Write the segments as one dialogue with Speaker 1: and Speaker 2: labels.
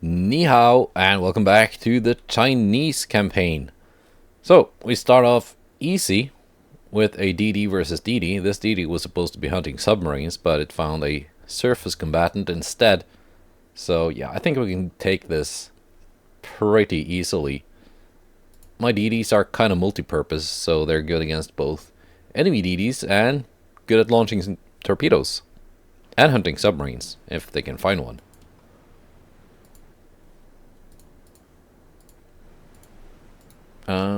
Speaker 1: Ni hao, and welcome back to the Chinese campaign. So, we start off easy with a DD versus DD. This DD was supposed to be hunting submarines, but it found a surface combatant instead. So, yeah, I think we can take this pretty easily. My DDs are kind of multi-purpose, so they're good against both enemy DDs and good at launching torpedoes. And hunting submarines, if they can find one.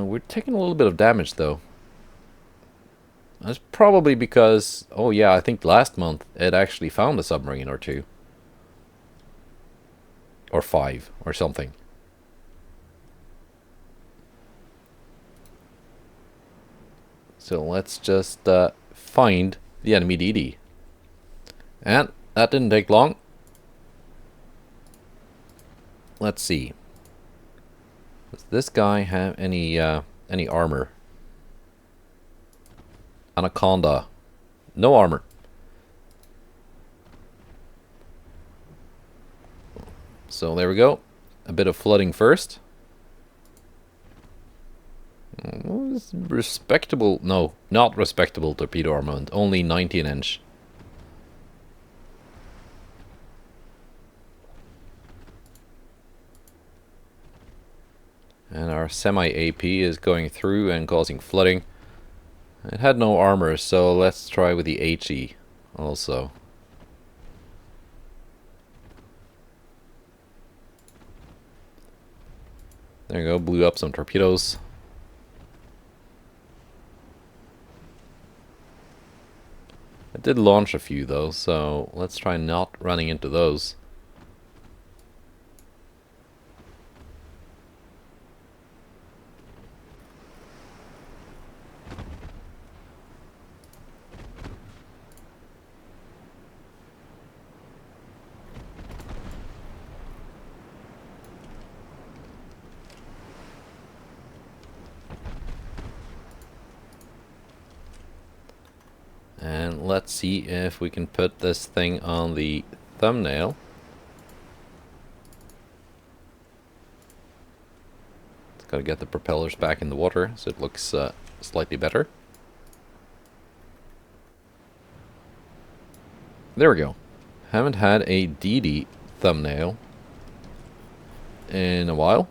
Speaker 1: We're taking a little bit of damage though. That's probably because, oh yeah, I think last month it actually found a submarine or two. Or five, or something. So let's just find the enemy DD. And that didn't take long. Let's see. Does this guy have any armor? Anaconda. No armor. So there we go. A bit of flooding first. Respectable. No, not respectable torpedo armament. Only 19-inch. And our semi-AP is going through and causing flooding. It had no armor, so let's try with the HE also. There you go, blew up some torpedoes. It did launch a few though, so let's try not running into those. And let's see if we can put this thing on the thumbnail. It's got to get the propellers back in the water so it looks slightly better. There we go. Haven't had a DD thumbnail in a while.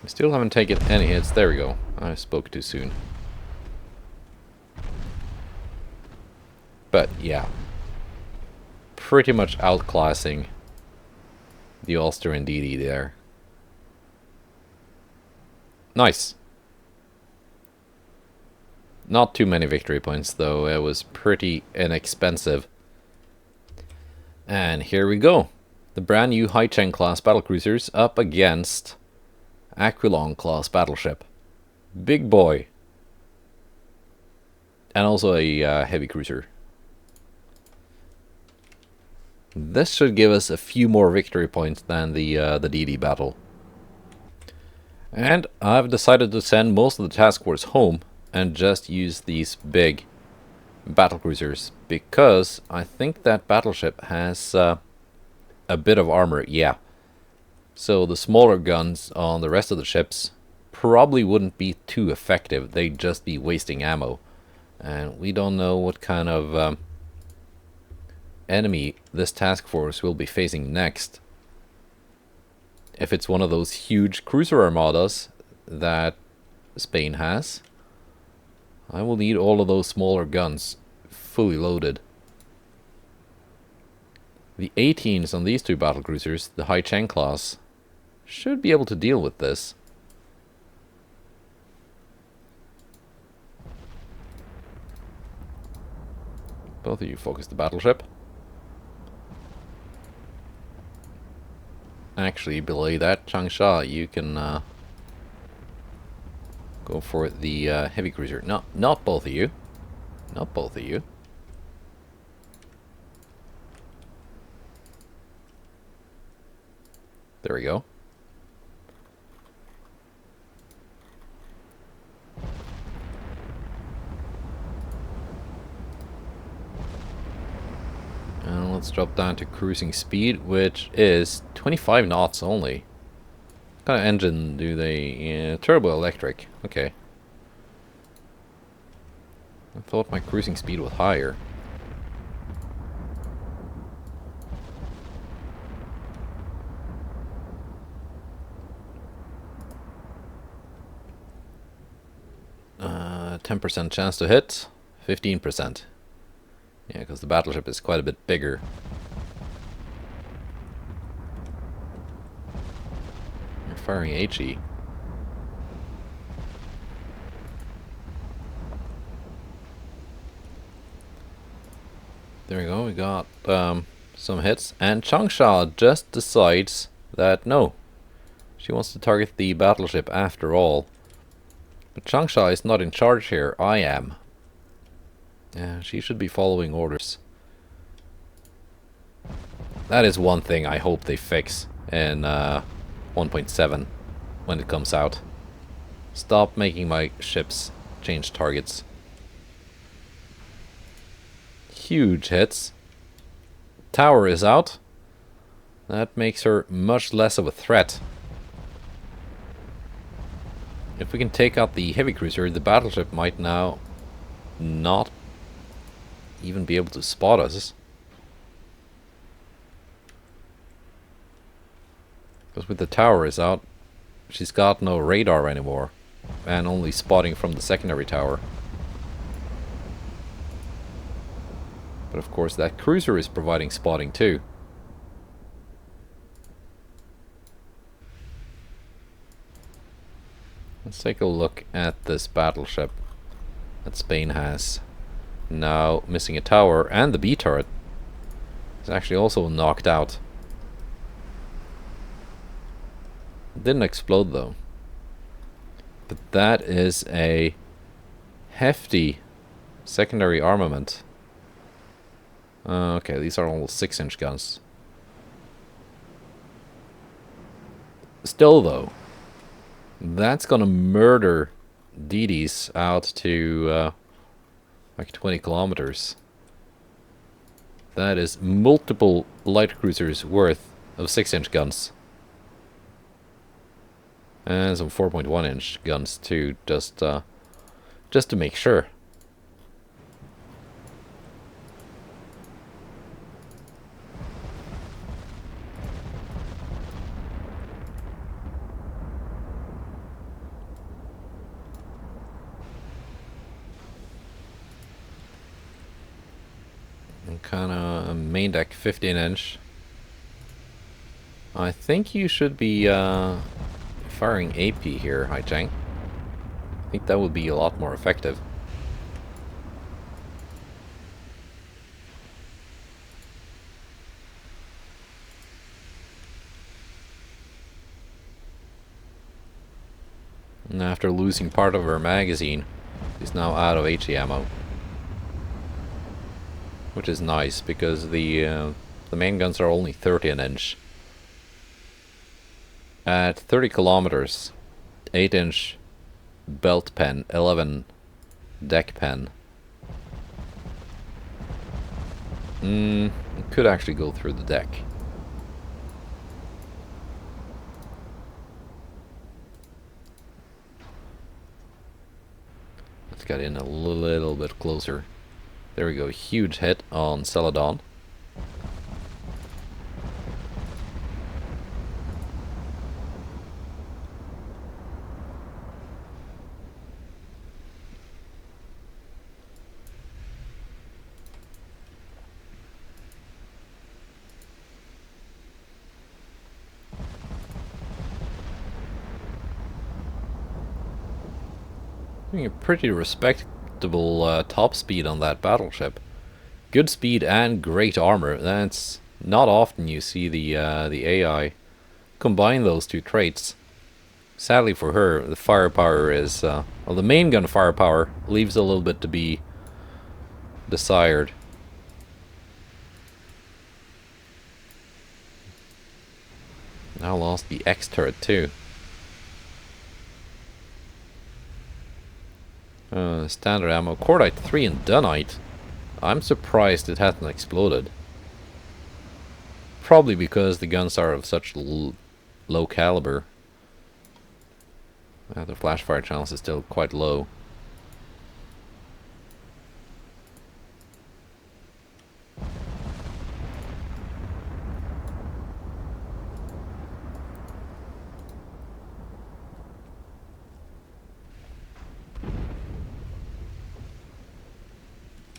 Speaker 1: We still haven't taken any hits. There we go. I spoke too soon. But yeah, pretty much outclassing the Austrian DD there. Nice. Not too many victory points though. It was pretty inexpensive. And here we go. The brand new Haicheng class battlecruisers up against Aquilon class battleship. Big boy. And also a heavy cruiser. This should give us a few more victory points than the DD battle. And I've decided to send most of the task force home and just use these big battlecruisers because I think that battleship has a bit of armor, yeah. So the smaller guns on the rest of the ships probably wouldn't be too effective. They'd just be wasting ammo. And we don't know what kind of enemy this task force will be facing next. If it's one of those huge cruiser armadas that Spain has, I will need all of those smaller guns fully loaded. The 18s on these two battlecruisers, the Haicheng class, should be able to deal with this. Both of you focus the battleship. Actually, belay that, Changsha, you can go for the heavy cruiser. No, not both of you. Not both of you. There we go. And let's drop down to cruising speed, which is 25 knots only. What kind of engine do they... Yeah, turbo electric. Okay. I thought my cruising speed was higher. Uh, 10% chance to hit, 15%. Yeah, because the battleship is quite a bit bigger. You're firing HE. There we go, we got some hits. And Changsha just decides that no, she wants to target the battleship after all. But Changsha is not in charge here, I am. Yeah, she should be following orders. That is one thing I hope they fix in 1.7 when it comes out. Stop making my ships change targets. Huge hits. Tower is out. That makes her much less of a threat. If we can take out the heavy cruiser, the battleship might now not even be able to spot us. Because with the tower is out, she's got no radar anymore. And only spotting from the secondary tower. But of course that cruiser is providing spotting too. Let's take a look at this battleship that Spain has. Now missing a tower, and the B turret is actually also knocked out. It didn't explode though. But that is a hefty secondary armament. Okay, these are all 6-inch guns. Still though, that's gonna murder DDs out to like 20 kilometers. That is multiple light cruisers worth of 6-inch guns. And some 4.1-inch guns too, just to make sure. Kind of main deck 15-inch. I think you should be firing AP here, Haicheng. I think that would be a lot more effective. And after losing part of her magazine, she's now out of HE ammo. Which is nice, because the main guns are only 30 an inch. At 30 kilometers, 8-inch belt pen, 11 deck pen. It could actually go through the deck. Let's get in a little bit closer. There we go, huge hit on Celadon. Doing a pretty respectable top speed on that battleship. Good speed and great armor. That's not often you see the AI combine those two traits. Sadly for her, the firepower is well, the main gun firepower leaves a little bit to be desired. Now lost the X turret too. Standard ammo. Cordite 3 and Dunite. I'm surprised it hasn't exploded. Probably because the guns are of such low caliber. The flash fire chance is still quite low.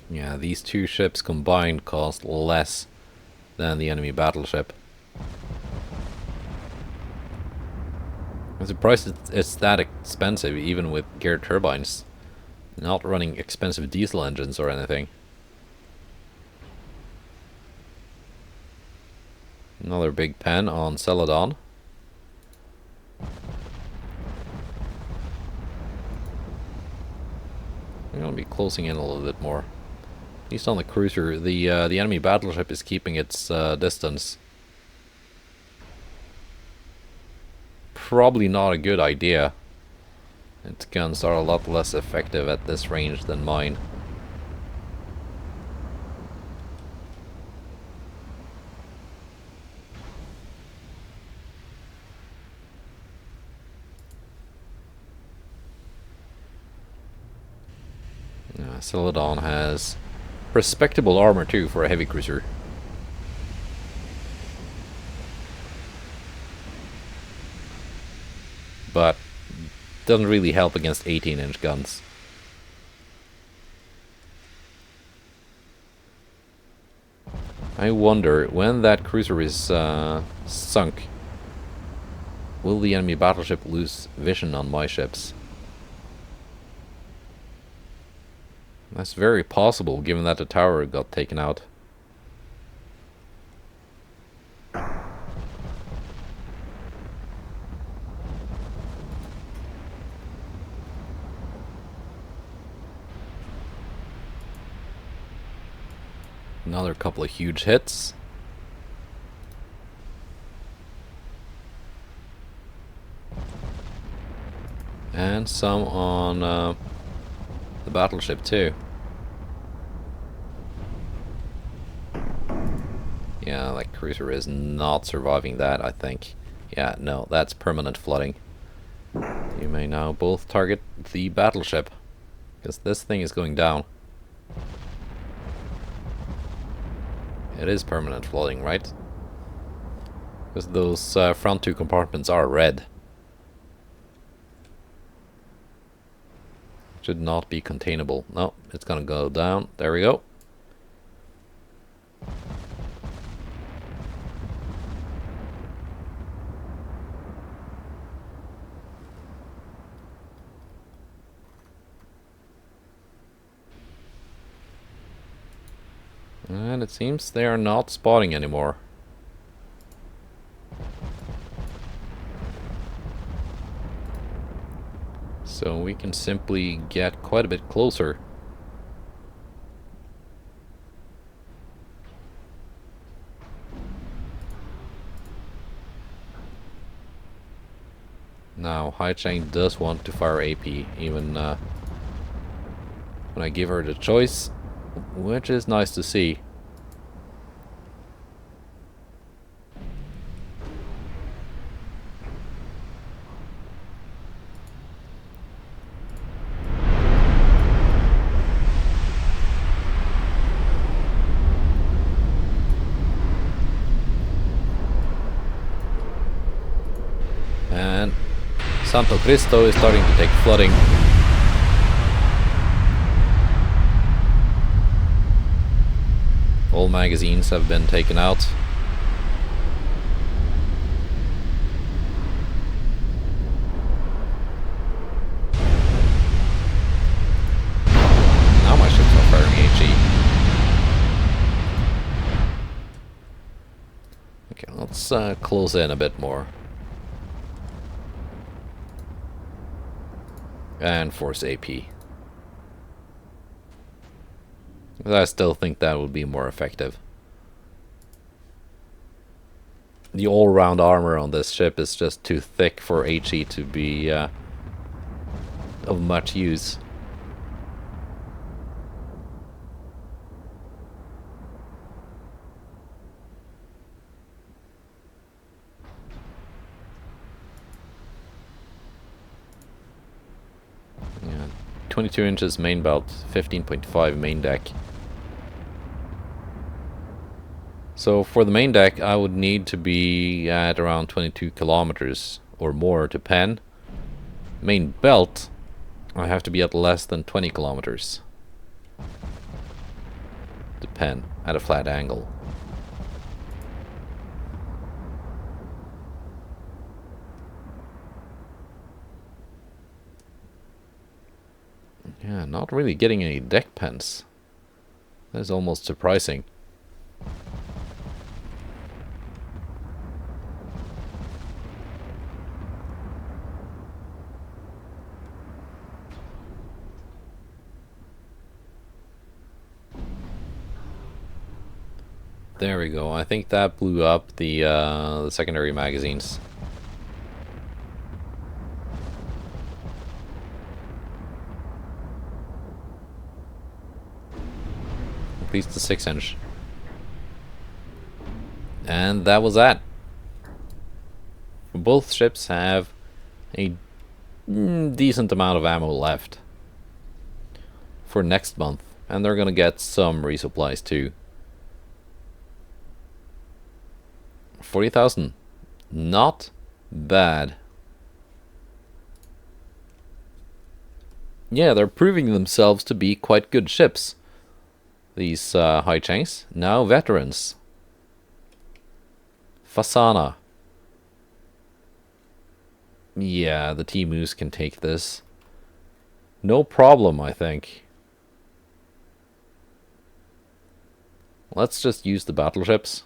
Speaker 1: Yeah, these two ships combined cost less than the enemy battleship. I'm surprised it's that expensive, even with geared turbines. Not running expensive diesel engines or anything. Another big pen on Celadon. I'm going to be closing in a little bit more. At least on the cruiser, the enemy battleship is keeping its distance. Probably not a good idea. Its guns are a lot less effective at this range than mine. Celadon has respectable armor too for a heavy cruiser. But doesn't really help against 18-inch guns. I wonder, when that cruiser is sunk, will the enemy battleship lose vision on my ships? That's very possible, given that the tower got taken out. Another couple of huge hits. And some on the battleship too. Yeah, that cruiser is not surviving that, I think. Yeah, no, that's permanent flooding. You may now both target the battleship, because this thing is going down. It is permanent flooding, right? Because those front two compartments are red. Should not be containable. No, it's gonna go down. There we go. And it seems they are not spotting anymore. So we can simply get quite a bit closer. Now, Haicheng does want to fire AP, even when I give her the choice, which is nice to see. And Santo Cristo is starting to take flooding. All magazines have been taken out. Now my ships are firing HE. Okay, let's close in a bit more. And force AP. But I still think that would be more effective. the all-round armor on this ship is just too thick for HE to be of much use. Yeah, 22 inches main belt, 15.5 main deck. So for the main deck, I would need to be at around 22 kilometers or more to pen. Main belt, I have to be at less than 20 kilometers to pen at a flat angle. Yeah, not really getting any deck pens. That is almost surprising. There we go. I think that blew up the secondary magazines. At least the 6-inch. And that was that. Both ships have a decent amount of ammo left for next month, and they're gonna get some resupplies too. 40,000. Not bad. Yeah, they're proving themselves to be quite good ships. These Haichengs, now veterans. Fasana. Yeah, the T-Moose can take this. No problem, I think. Let's just use the battleships.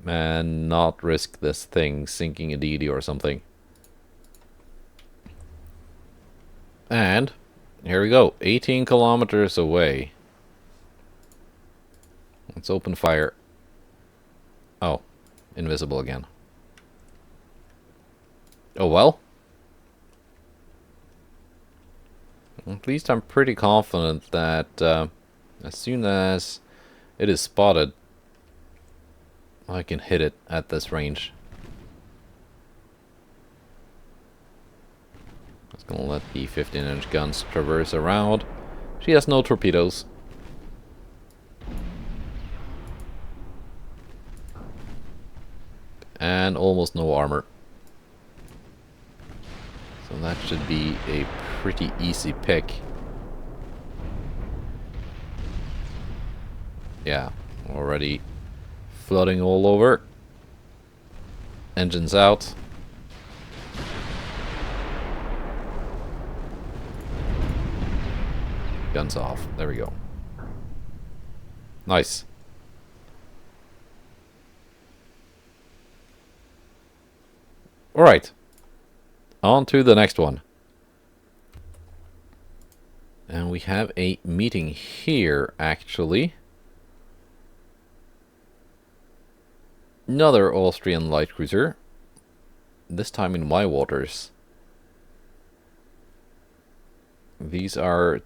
Speaker 1: And not risk this thing sinking a DD or something. And here we go, 18 kilometers away. Let's open fire. Oh, invisible again. Oh well. At least I'm pretty confident that as soon as it is spotted, I can hit it at this range. Just gonna let the 15-inch guns traverse around. She has no torpedoes. And almost no armor. So that should be a pretty easy pick. Yeah, already flooding all over. Engines out. Guns off. There we go. Nice. Alright. On to the next one. And we have a meeting here, actually. Another Austrian light cruiser. This time in my waters. These are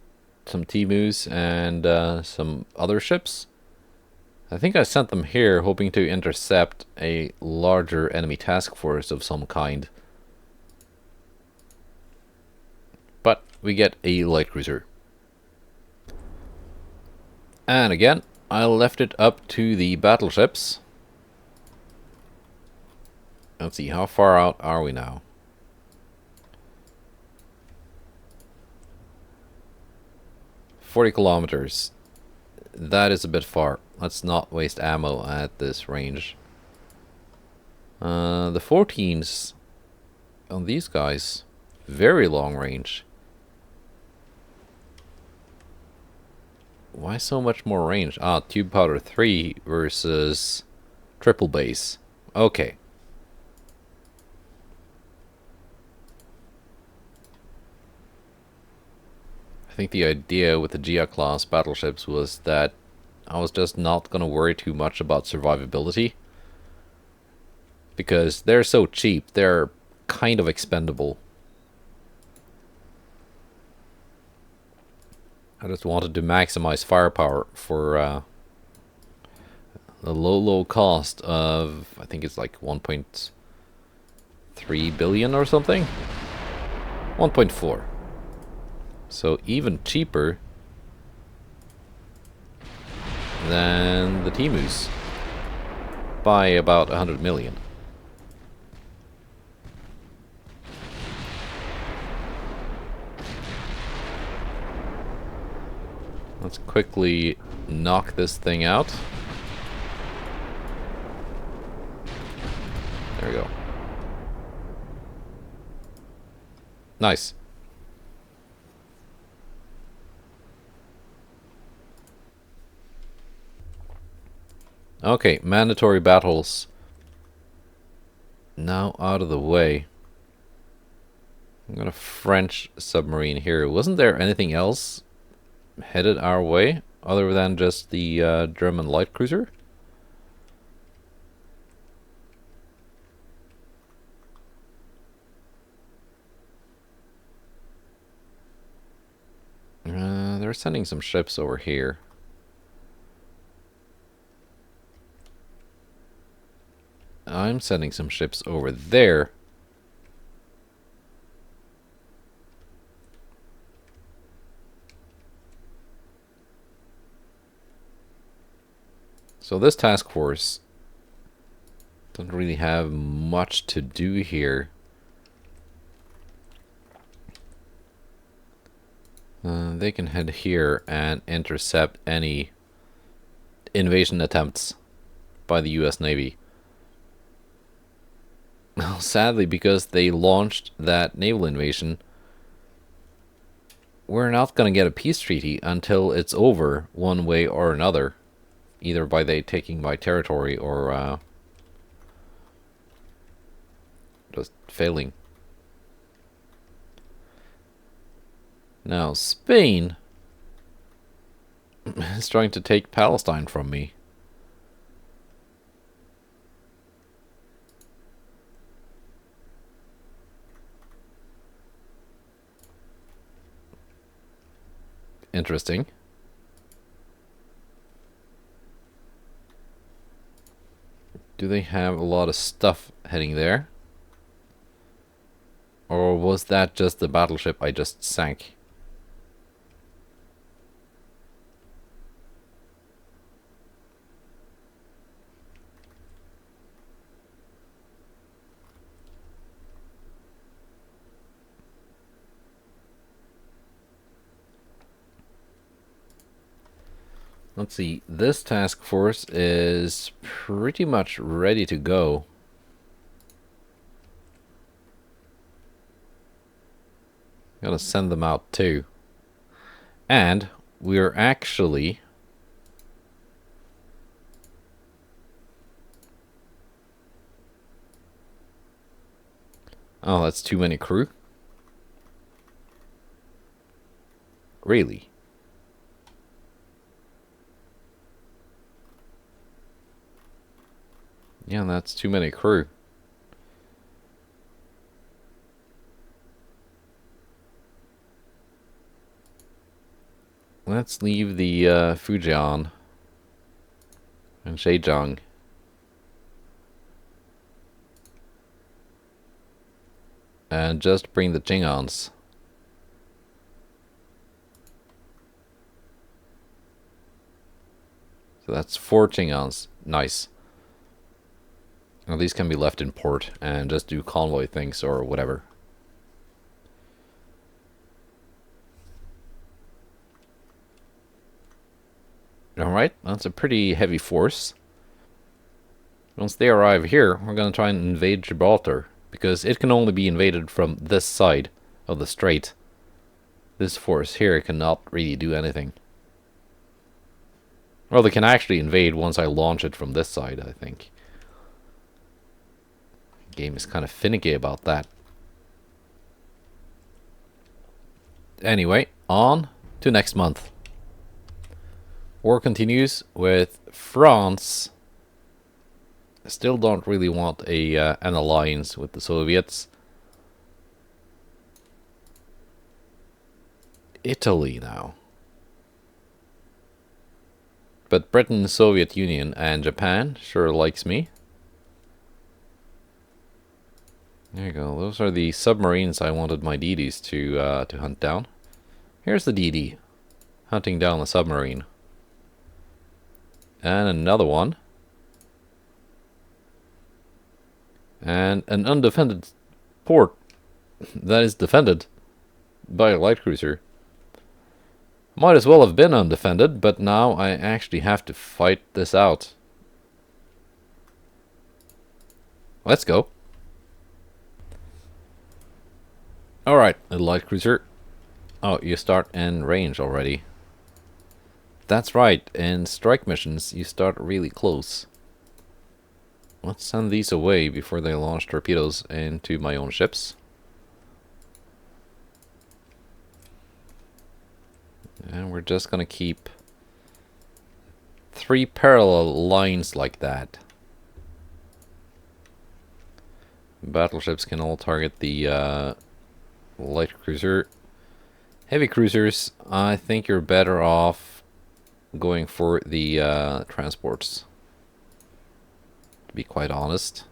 Speaker 1: some T-Moose and some other ships. I think I sent them here hoping to intercept a larger enemy task force of some kind. But we get a light cruiser. And again, I left it up to the battleships. Let's see, how far out are we now? "40 kilometers. That is a bit far. Let's not waste ammo at this range. The 14s on these guys, very long range. Why so much more range? Ah, tube powder 3 versus triple base. Okay. I think the idea with the Gia class battleships was that I was just not going to worry too much about survivability. because they're so cheap, they're kind of expendable. I just wanted to maximize firepower for the low cost of, I think it's like 1.3 billion or something? 1.4. So even cheaper than the Timus by about 100 million. Let's quickly knock this thing out. There we go. Nice. Okay, mandatory battles now out of the way. I'm gonna French submarine here. Wasn't there anything else headed our way other than just the German light cruiser? They're sending some ships over here. I'm sending some ships over there. So this task force doesn't really have much to do here. They can head here and intercept any invasion attempts by the US Navy. Well, sadly, because they launched that naval invasion, we're not going to get a peace treaty until it's over one way or another. Either by they taking my territory or just failing. Now, Spain is trying to take Palestine from me. Interesting. Do they have a lot of stuff heading there? Or was that just the battleship I just sank? Let's see, this task force is pretty much ready to go. Gotta send them out too. And we're actually oh, that's too many crew? Really? Yeah, that's too many crew. Let's leave the Fujian and Haicheng. And just bring the Jingans. So that's 4 Jingans. Nice. Now these can be left in port and just do convoy things or whatever. Alright, that's a pretty heavy force. Once they arrive here, we're going to try and invade Gibraltar, because it can only be invaded from this side of the strait. This force here cannot really do anything. Well, they can actually invade once I launch it from this side, I think. The game is kind of finicky about that. Anyway, on to next month. War continues with France I still don't really want an alliance with the Soviets. Italy now. But Britain, Soviet Union, and Japan sure likes me. There you go. Those are the submarines I wanted my DDs to hunt down. Here's the DD, hunting down a submarine. And another one. And an undefended port that is defended by a light cruiser. Might as well have been undefended, but now I actually have to fight this out. Let's go. Alright, a light cruiser. Oh, you start in range already. That's right, in strike missions you start really close. Let's send these away before they launch torpedoes into my own ships. And we're just gonna keep 3 parallel lines like that. Battleships can all target the light cruiser. Heavy cruisers, I think you're better off going for the transports, to be quite honest.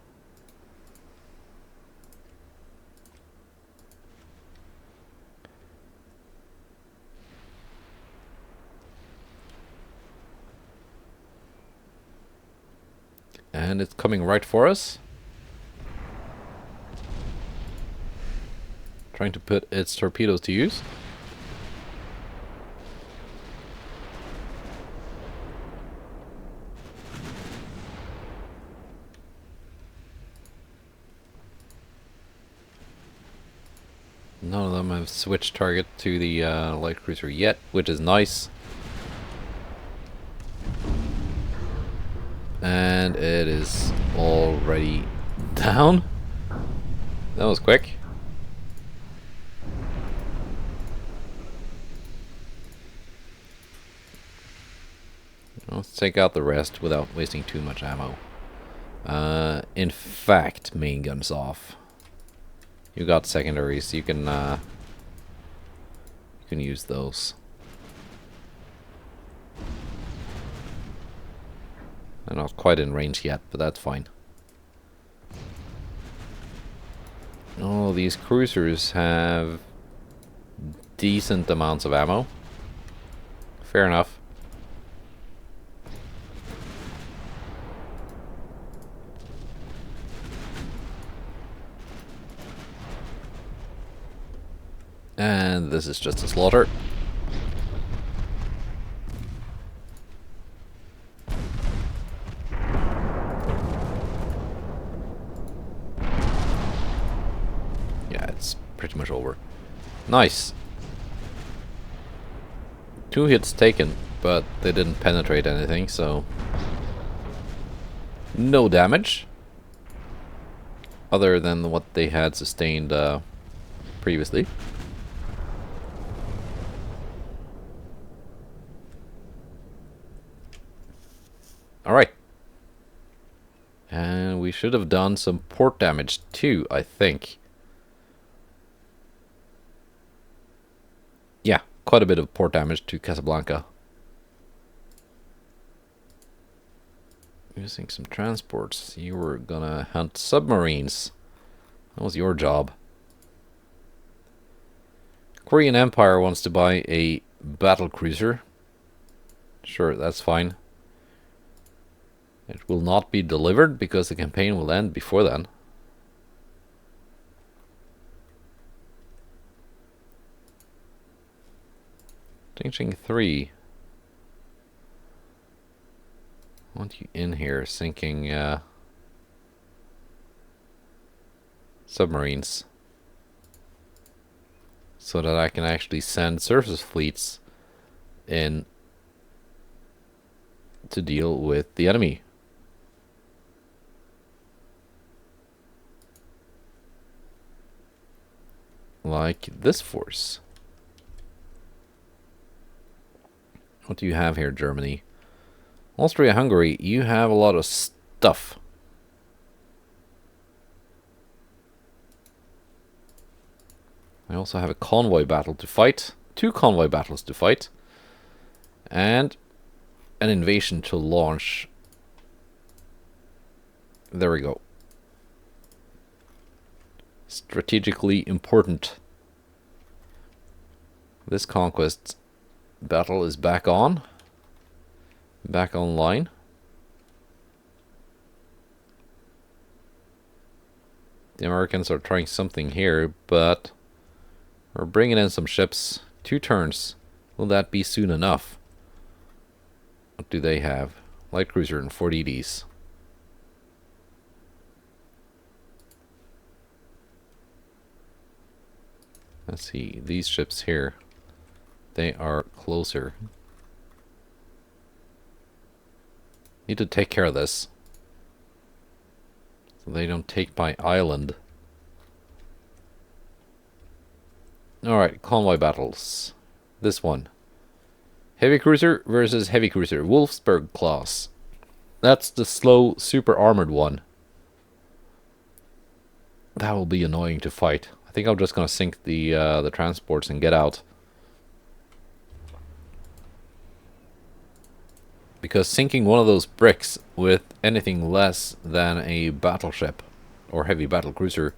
Speaker 1: And it's coming right for us. Trying to put its torpedoes to use. None of them have switched target to the light cruiser yet, which is nice. And it is already down. That was quick. Let's take out the rest without wasting too much ammo. In fact, main guns off. You got secondaries, you can use those. They're not quite in range yet, but that's fine. Oh, these cruisers have decent amounts of ammo. Fair enough. And this is just a slaughter. Yeah, it's pretty much over. Nice. 2 hits taken, but they didn't penetrate anything, so no damage. Other than what they had sustained previously. Alright. And we should have done some port damage too, I think. Yeah, quite a bit of port damage to Casablanca. Using some transports. You were gonna hunt submarines. That was your job. Korean Empire wants to buy a battle cruiser. Sure, that's fine. It will not be delivered because the campaign will end before then. Haicheng 3. I want you in here sinking submarines so that I can actually send surface fleets in to deal with the enemy. Like this force. What do you have here, Germany? Austria-Hungary, you have a lot of stuff. I also have a convoy battle to fight. 2 convoy battles to fight. And an invasion to launch. There we go. Strategically important. This conquest battle is back on. Back online. The Americans are trying something here, but we're bringing in some ships. 2 turns. Will that be soon enough? What do they have? Light cruiser and 4 DDs. Let's see, these ships here, they are closer. Need to take care of this, so they don't take my island. Alright, convoy battles. This one. Heavy cruiser versus heavy cruiser. Wolfsburg class. That's the slow, super armored one. That will be annoying to fight. I think I'm just gonna sink the transports and get out. Because sinking one of those bricks with anything less than a battleship or heavy battle cruiser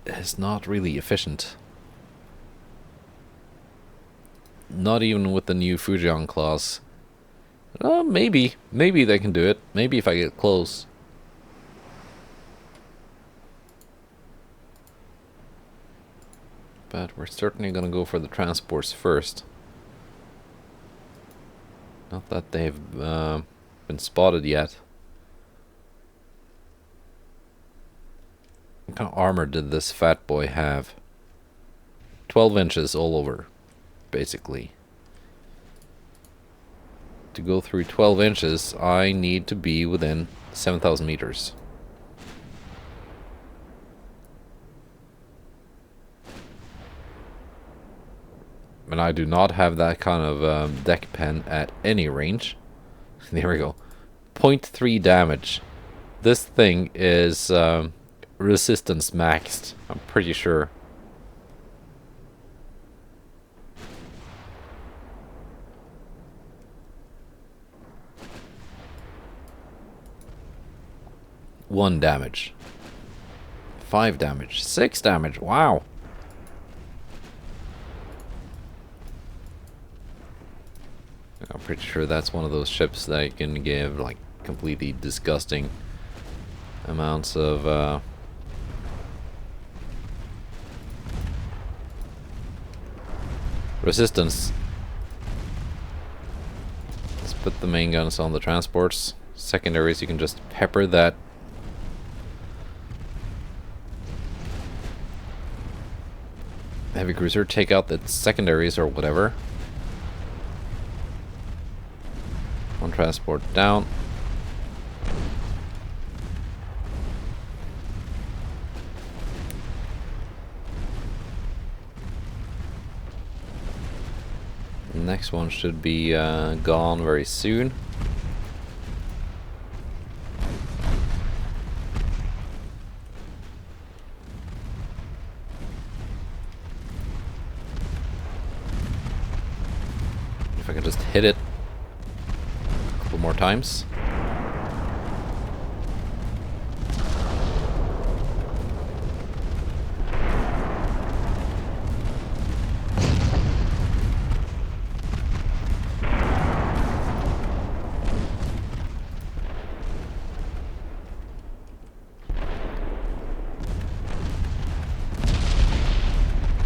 Speaker 1: is not really efficient. Not even with the new Fujian class. Maybe they can do it. Maybe if I get close. But we're certainly gonna go for the transports first. Not that they've been spotted yet. What kind of armor did this fat boy have? 12 inches all over, basically. To go through 12 inches, I need to be within 7,000 meters. And I do not have that kind of deck pen at any range. There we go. 0.3 damage. This thing is resistance maxed, I'm pretty sure. One damage. 5 damage. 6 damage. Wow. I'm pretty sure that's one of those ships that can give like completely disgusting amounts of resistance. Let's put the main guns on the transports. Secondaries, you can just pepper that. Heavy cruiser, take out the secondaries or whatever. One transport down. The next one should be gone very soon. If I can just hit it a couple more times.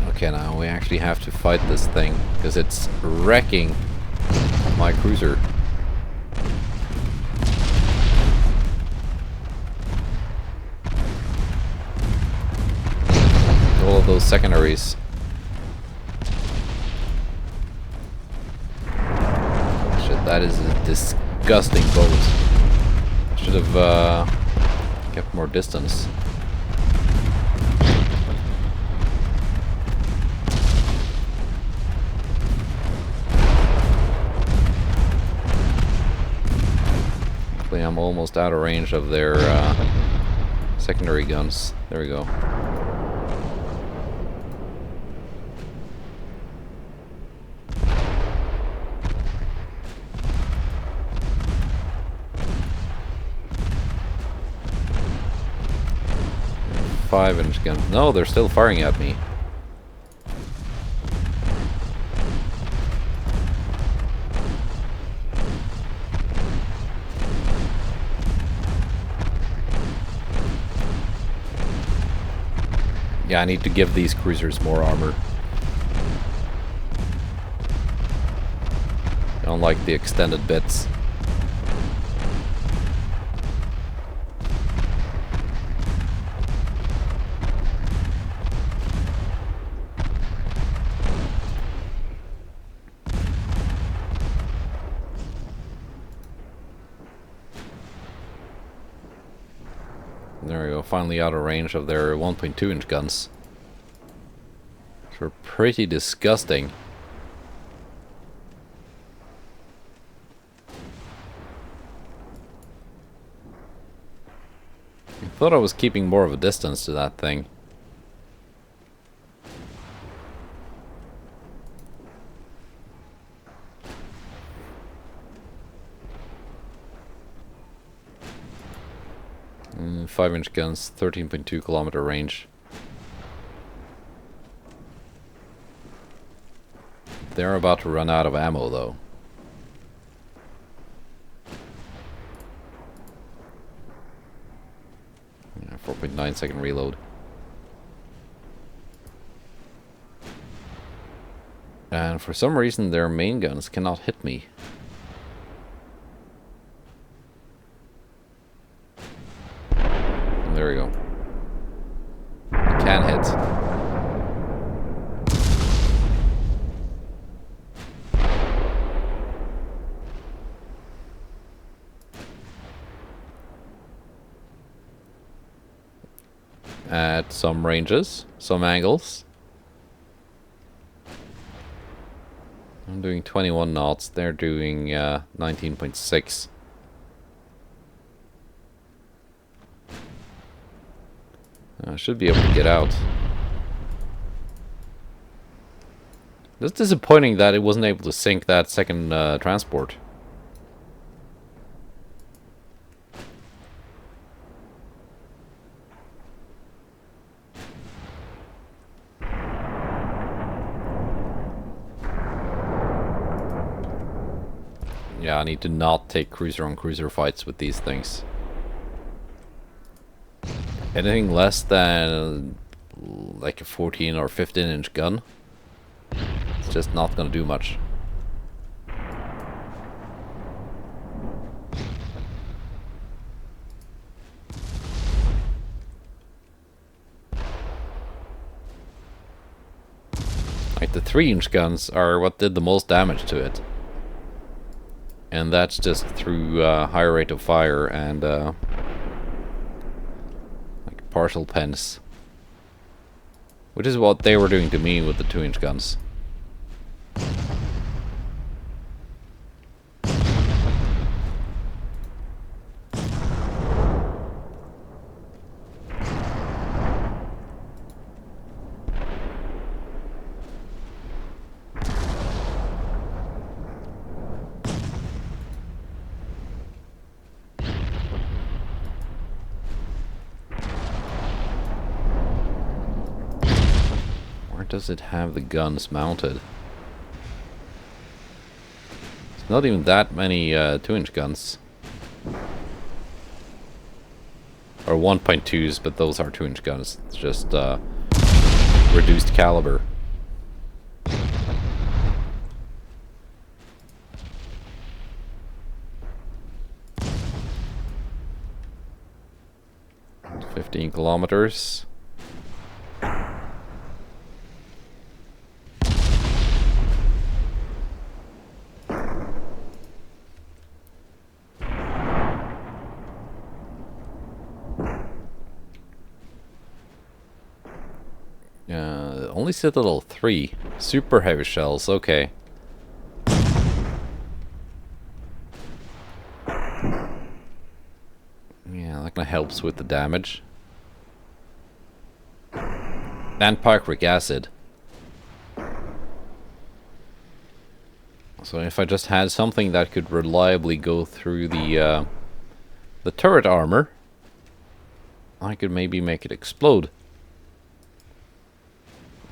Speaker 1: Okay, now we actually have to fight this thing because it's wrecking my cruiser. All of those secondaries. Oh shit, that is a disgusting boat. I should have kept more distance. I'm almost out of range of their secondary guns. There we go. 5-inch guns. No, they're still firing at me. Yeah, I need to give these cruisers more armor. I don't like the extended bits. There we go, finally out of range of their 1.2-inch guns. Which were pretty disgusting. I thought I was keeping more of a distance to that thing. Mm, 5-inch guns, 13.2 kilometer range. They're about to run out of ammo though. Yeah, 4.9 second reload. And for some reason their main guns cannot hit me. There we go. Can hit. At some ranges, some angles. I'm doing 21 knots, they're doing 19.6. I should be able to get out. It's disappointing that it wasn't able to sink that second transport. Yeah, I need to not take cruiser-on-cruiser fights with these things. Anything less than like a 14 or 15-inch gun, it's just not gonna do much. Like the 3-inch guns are what did the most damage to it. And that's just through higher rate of fire and like partial pens. Which is what they were doing to me with the 2-inch guns. Does it have the guns mounted? It's not even that many 2-inch guns. Or 1.2s, but those are 2-inch guns. It's just reduced caliber. And 15 kilometers. Only Citadel 3. Super heavy shells, okay. Yeah, that kinda helps with the damage. And pyric acid. So if I just had something that could reliably go through the turret armor, I could maybe make it explode.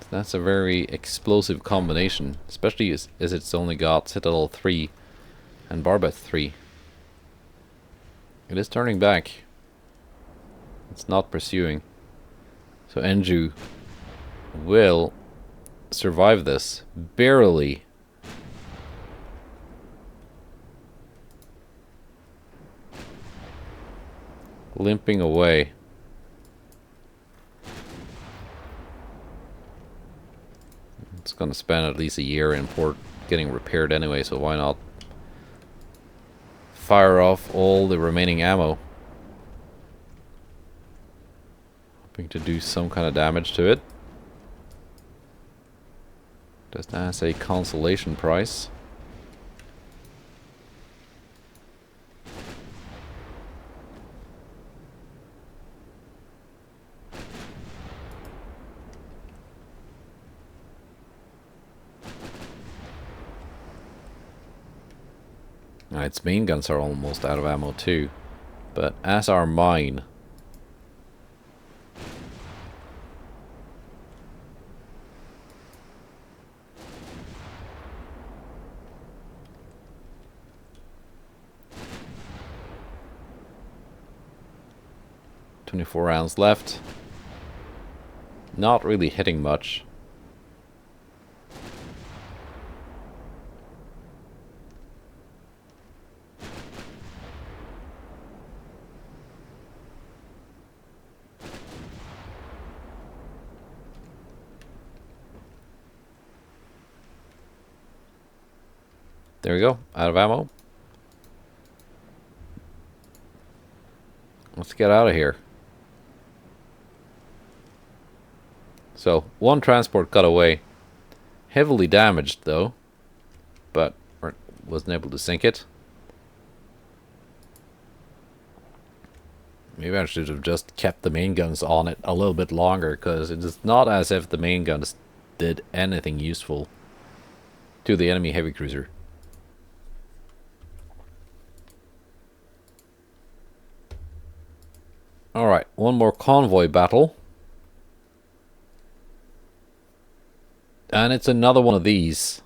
Speaker 1: That's a very explosive combination, especially as it's only got Citadel 3 and Barbet 3. It is turning back. It's not pursuing. So Enjue will survive this. Barely. Limping away. It's going to spend at least a year in port getting repaired anyway, so why not fire off all the remaining ammo. Hoping to do some kind of damage to it. Just as a consolation prize. Its main guns are almost out of ammo too, but as are mine. .24 rounds left. Not really hitting much. There we go, out of ammo. Let's get out of here. So, one transport got away. Heavily damaged though, but wasn't able to sink it. Maybe I should have just kept the main guns on it a little bit longer, because it is not as if the main guns did anything useful to the enemy heavy cruiser. Alright, one more convoy battle. And it's another one of these.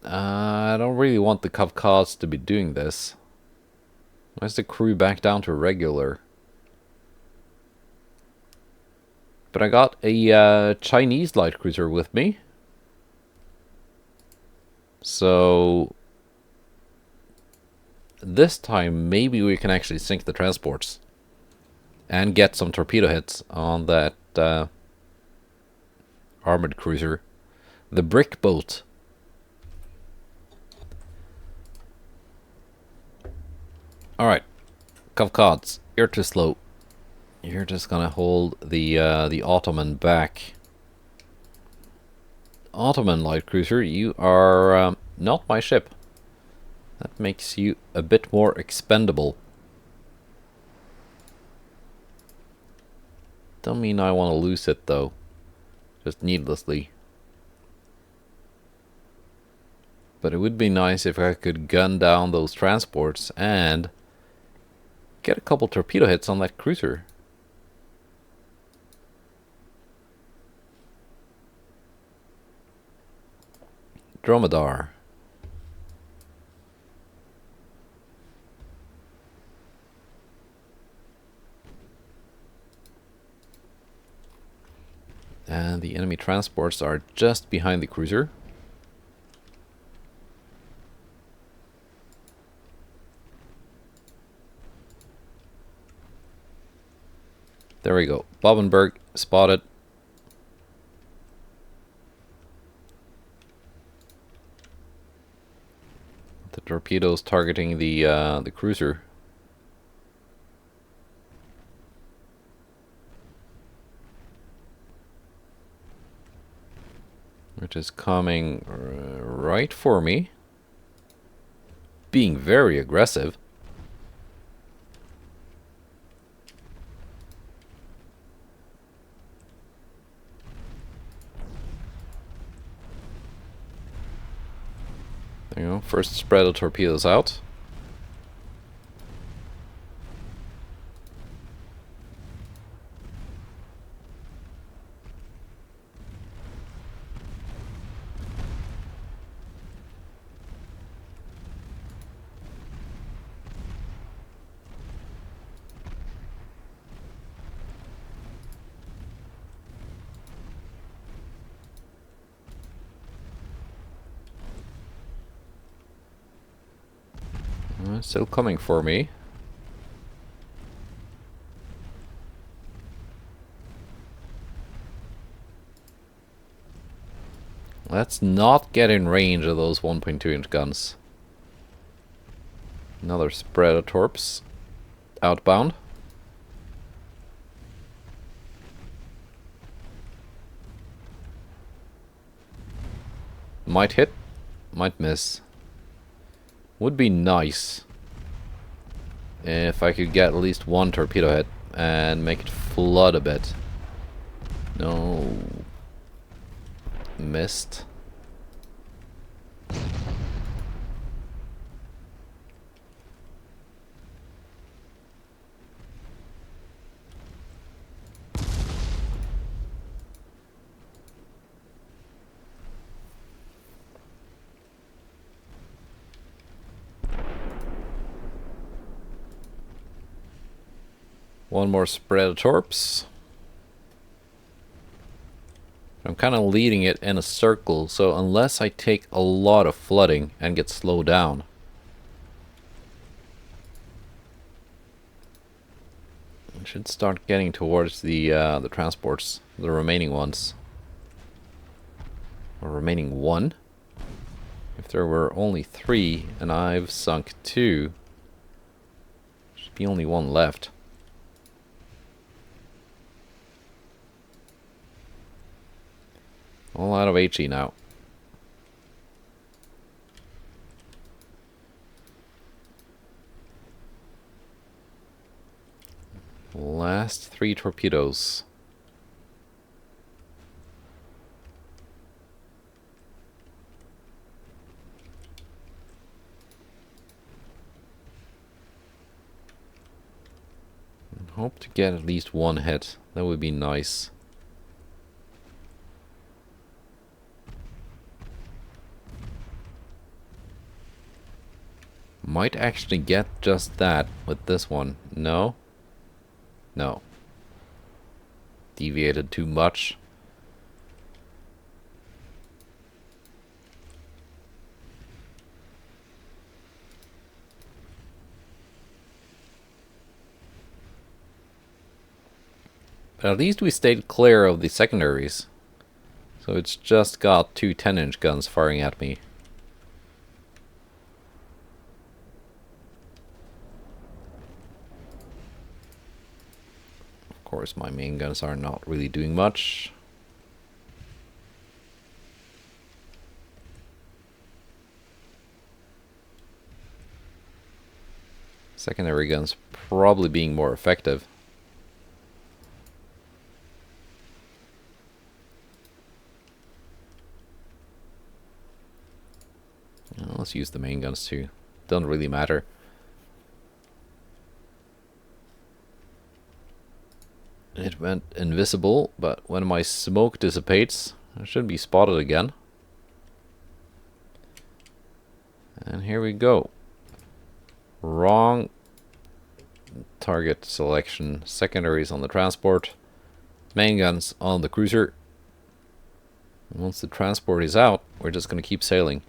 Speaker 1: I don't really want the Kafkas to be doing this. Why's the crew back down to regular? But I got a Chinese light cruiser with me. So this time maybe we can actually sink the transports and get some torpedo hits on that armored cruiser. The brick boat. Alright, Kafkas, you're too slow. You're just gonna hold the Ottoman back. Ottoman light cruiser, you are not my ship. That makes you a bit more expendable. Don't mean I want to lose it though, just needlessly. But it would be nice if I could gun down those transports and get a couple torpedo hits on that cruiser. Dromedar. And the enemy transports are just behind the cruiser. There we go. Bobenberg spotted. The torpedoes targeting the cruiser. Which is coming right for me. Being very aggressive. There you go. First spread of torpedoes out. Still coming for me. Let's not get in range of those 1.2-inch guns. Another spread of torps. Outbound. Might hit, might miss. Would be nice if I could get at least one torpedo hit and make it flood a bit. No. Missed. One more spread of torps. I'm kind of leading it in a circle, so unless I take a lot of flooding and get slowed down, I should start getting towards the transports, the remaining ones. Or remaining one. If there were only 3 and I've sunk 2, should be only 1 left. All out of HE now. Last 3 torpedoes. And hope to get at least 1 hit. That would be nice. Might actually get just that with this one. No? No. Deviated too much. But at least we stayed clear of the secondaries. So it's just got 2 10-inch guns firing at me. Of course, my main guns are not really doing much. Secondary guns probably being more effective. Well, let's use the main guns too. Doesn't really matter. It went invisible, but when my smoke dissipates, I should be spotted again. And here we go. Wrong target selection. Secondaries on the transport. Main guns on the cruiser. And once the transport is out, we're just going to keep sailing.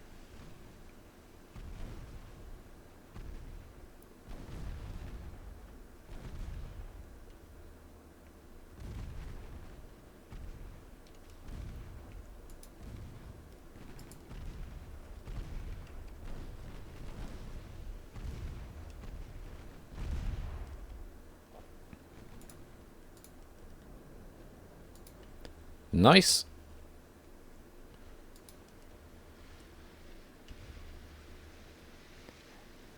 Speaker 1: Nice.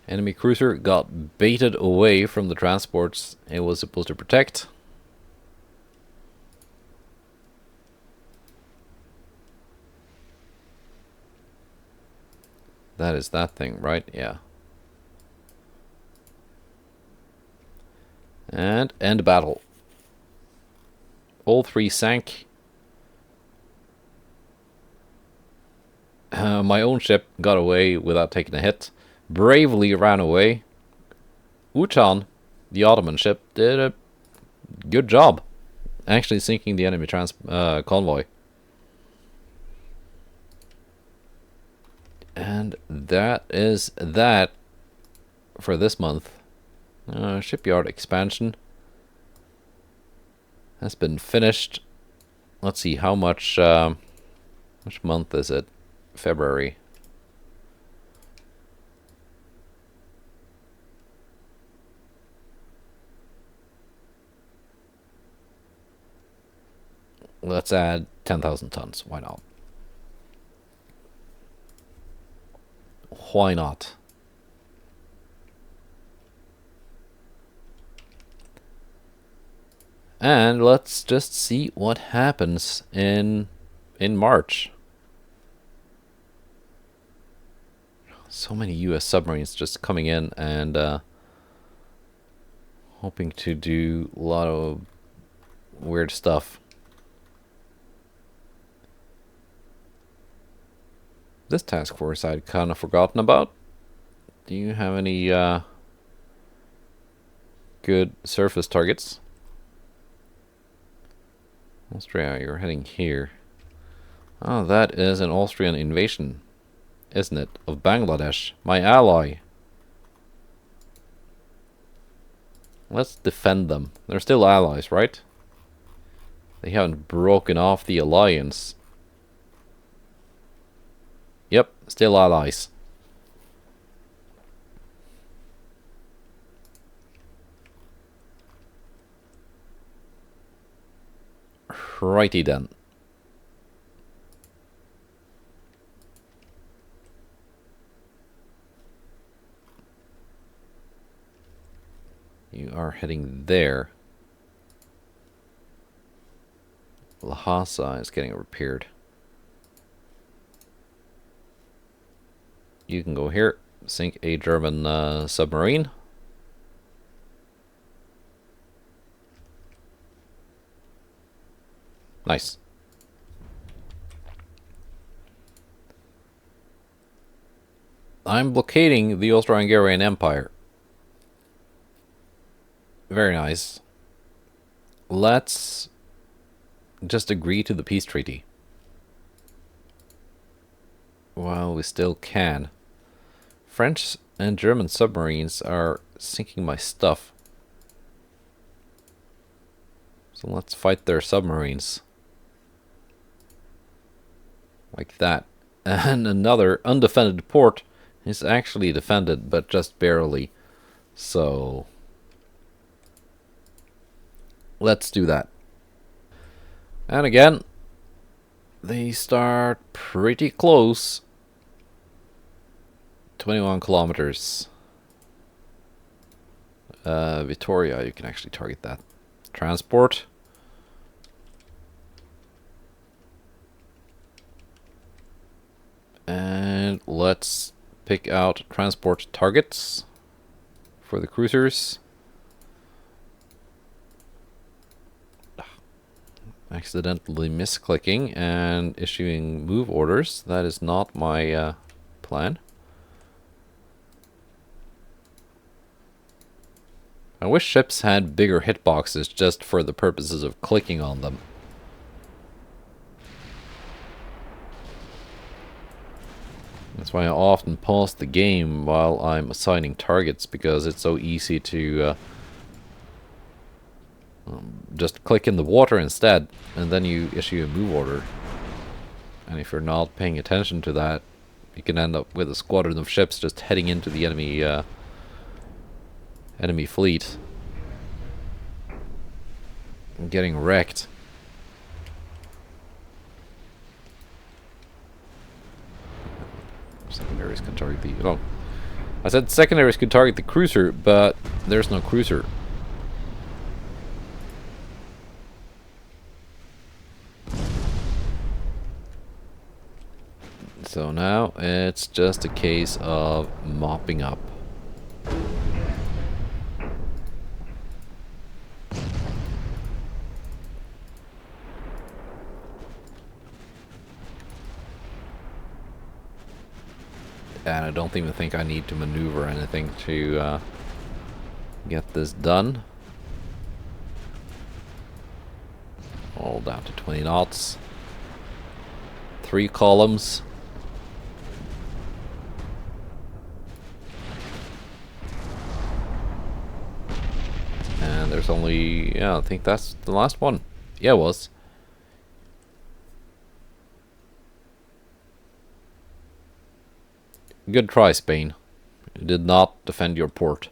Speaker 1: Enemy cruiser got baited away from the transports it was supposed to protect. That is that thing, right? Yeah. And end battle. All 3 sank. My own ship got away without taking a hit. Bravely ran away. Wuchan, the Ottoman ship, did a good job. Actually sinking the enemy convoy. And that is that for this month. Shipyard expansion has been finished. Let's see how much. Which month is it? February. Let's add 10,000 tons. Why not? Why not? And let's just see what happens in March. So many US submarines just coming in and hoping to do a lot of weird stuff. This task force I'd kind of forgotten about. Do you have any good surface targets? Austria, you're heading here. Oh, that is an Austrian invasion, isn't it? Of Bangladesh, my ally. Let's defend them. They're still allies, right? They haven't broken off the alliance. Yep, still allies. Righty then. You are heading there. Lhasa is getting repaired. You can go here, sink a German submarine. Nice. I'm blockading the Austro-Hungarian Empire. Very nice. Let's just agree to the peace treaty. While we still can. French and German submarines are sinking my stuff. So let's fight their submarines. Like that. And another undefended port is actually defended, but just barely. So let's do that. And again, they start pretty close. 21 kilometers. Vitoria, you can actually target that. Transport. And let's pick out transport targets for the cruisers. Accidentally misclicking and issuing move orders. That is not my plan. I wish ships had bigger hitboxes just for the purposes of clicking on them. That's why I often pause the game while I'm assigning targets, because it's so easy to just click in the water instead, and then you issue a move order. And if you're not paying attention to that, you can end up with a squadron of ships just heading into the enemy fleet and getting wrecked. Secondaries can target the... Oh, I said secondaries could target the cruiser, but there's no cruiser. So now it's just a case of mopping up. And I don't even think I need to maneuver anything to get this done. All down to 20 knots. 3 columns. And there's only, yeah, I think that's the last one. Yeah, it was. Good try, Spain. You did not defend your port.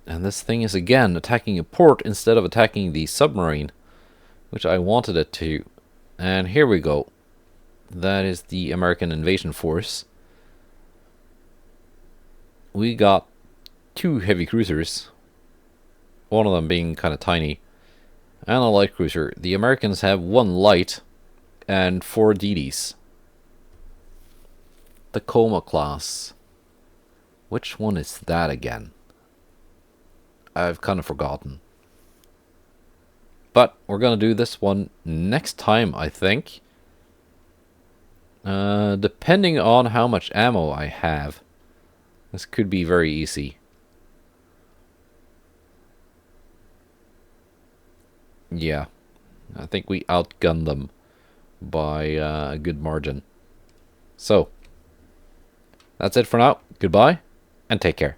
Speaker 1: And this thing is again attacking a port instead of attacking the submarine, which I wanted it to. And here we go. That is the American invasion force. We got 2 heavy cruisers, one of them being kind of tiny, and a light cruiser. The Americans have 1 light and 4 DDs. Tacoma class. Which one is that again? I've kind of forgotten. But we're gonna do this one next time, I think. Depending on how much ammo I have, this could be very easy. Yeah, I think we outgunned them by a good margin. So, that's it for now. Goodbye, and take care.